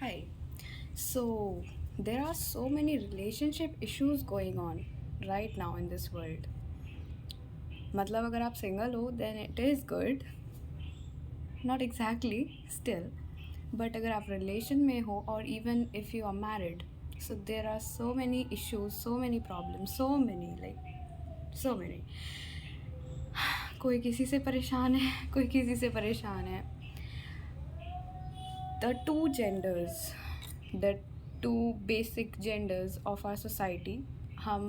Hi. So, there are so many relationship issues going on right now in this world. मतलब अगर आप single हो then it is good, not exactly still, but अगर आप relation में हो or even if you are married, so there are so many issues, so many problems, so many like so many. कोई किसी से परेशान है, कोई किसी से परेशान है. The two genders, the two basic genders of our society, हम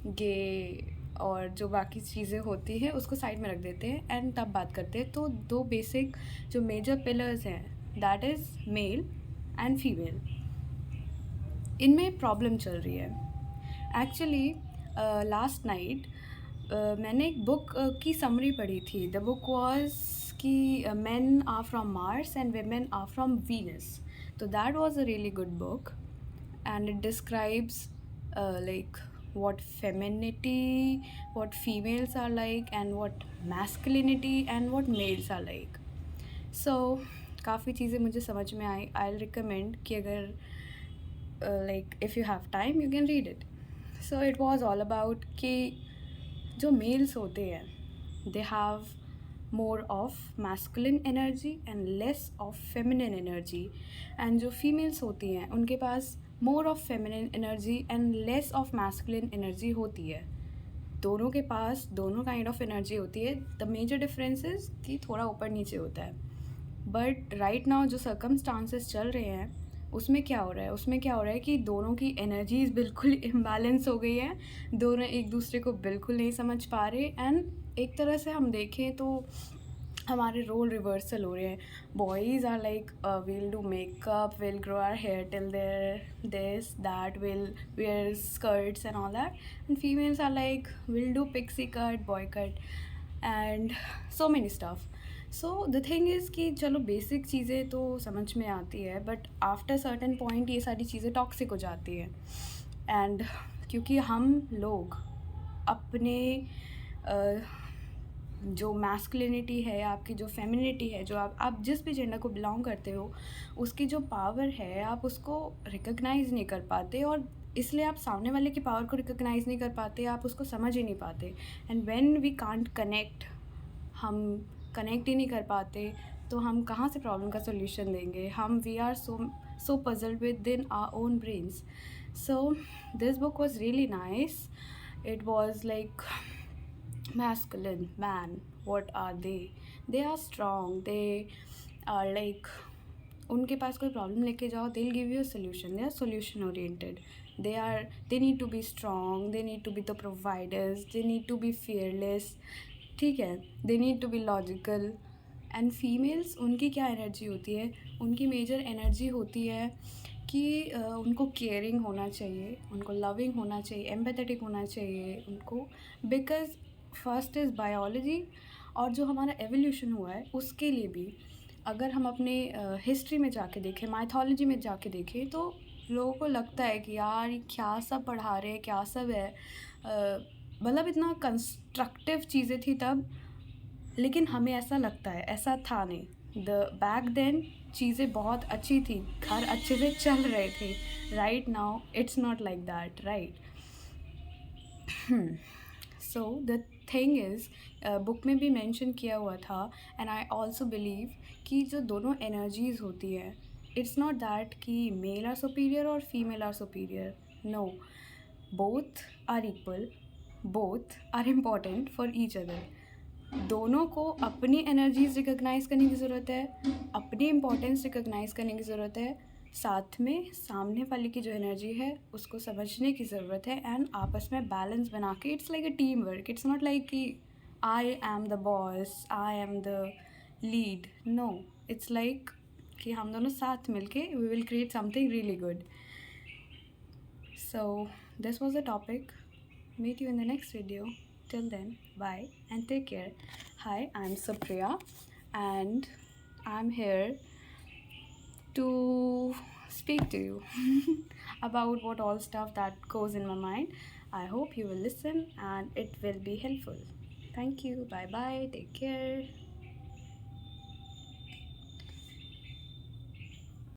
गे और जो बाकी चीज़ें होती हैं उसको साइड में रख देते हैं एंड तब बात करते हैं. तो दो बेसिक जो मेजर पिलर्स हैं, that is male and female. इनमें प्रॉब्लम चल रही है. एक्चुअली लास्ट नाइट मैंने एक बुक की समरी पढ़ी थी. द बुक वॉज कि men are from Mars and women are from Venus. So that was a really good book, and it describes like what femininity, what females are like, and what masculinity and what males are like. So काफ़ी चीज़ें मुझे समझ में आई. I'll recommend कि अगर like if you have time you can read it. So it was all about कि जो mails होते हैं they have more of masculine energy and less of feminine energy, and जो females होती हैं उनके पास more of feminine energy and less of masculine energy होती है. दोनों के पास दोनों काइंड ऑफ एनर्जी होती है. द मेजर डिफरेंस इज़ कि थोड़ा ऊपर नीचे होता है. बट राइट नाउ जो सर्कमस्टांसेस चल रहे हैं उसमें क्या हो रहा है कि दोनों की एनर्जीज बिल्कुल इम्बैलेंस हो गई है. दोनों एक दूसरे को बिल्कुल नहीं समझ पा रहे. एंड एक तरह से हम देखें तो हमारे रोल रिवर्सल हो रहे हैं. Boys are like we'll do makeup, will grow our hair till there this that, will wear skirts and all that. And females are like will do pixie cut, boy cut and so many stuff. So the thing is कि चलो basic चीज़ें तो समझ में आती है, but after certain point ये सारी चीज़ें टॉक्सिक हो जाती हैं. एंड क्योंकि हम लोग अपने जो मैस्कुलिनिटी है, आपकी जो फेमिनिटी है, जो आप जिस भी जेंडर को बिलोंग करते हो, उसकी जो पावर है आप उसको रिकग्नाइज़ नहीं कर पाते. और इसलिए आप सामने वाले की पावर को रिकग्नाइज़ नहीं कर पाते, आप उसको समझ ही नहीं पाते. And when we can't connect, हम कनेक्ट ही नहीं कर पाते, तो हम कहाँ से प्रॉब्लम का सोल्यूशन देंगे. हम we are so puzzled with in our own brains. So this book was really nice. It was like masculine man, what are they are strong, they are like उनके पास कोई प्रॉब्लम लेके जाओ, they'll give you a solution. They are solution oriented. They need to be strong, they need to be the providers, they need to be fearless. ठीक है, they need to be logical. And females, उनकी क्या energy होती है? उनकी major energy होती है कि उनको केयरिंग होना चाहिए, उनको लविंग होना चाहिए, एम्पैथेटिक होना चाहिए उनको. बिकॉज फर्स्ट इज़ बायोलॉजी, और जो हमारा एवोल्यूशन हुआ है उसके लिए भी अगर हम अपने हिस्ट्री में जाके देखें, माइथोलॉजी में जाके देखें, तो लोगों को लगता है कि यार ये क्या सब पढ़ा रहे हैं, क्या सब है. मतलब इतना कंस्ट्रक्टिव चीज़ें थी तब, लेकिन हमें ऐसा लगता है, ऐसा था नहीं. द बैक देन चीज़ें बहुत अच्छी थी, घर अच्छे से चल रहे थे. Right now it's not like that, right. So the thing is, book में भी मेंशन किया हुआ था, एंड आई ऑल्सो बिलीव कि जो दोनों एनर्जीज़ होती है, इट्स नॉट दैट कि मेल आर सुपीरियर और female are superior. No, both are equal, both are important for each other. दोनों को अपनी एनर्जीज रिकग्नाइज़ करने की ज़रूरत है, अपनी इम्पोर्टेंस रिकग्नाइज़ करने की ज़रूरत है. साथ में सामने वाले की जो एनर्जी है उसको समझने की ज़रूरत है, एंड आपस में बैलेंस बना के. It's like a team work. It's not like कि I am the boss, I am the lead. No, it's like कि हम दोनों साथ मिलके we will create something really good. So this was the topic. Meet you in the next video. Till then, bye and take care. Hi, I'm Supriya, and I'm here to speak to you about what all stuff that goes in my mind. I hope you will listen and it will be helpful. Thank you. Bye bye. Take care.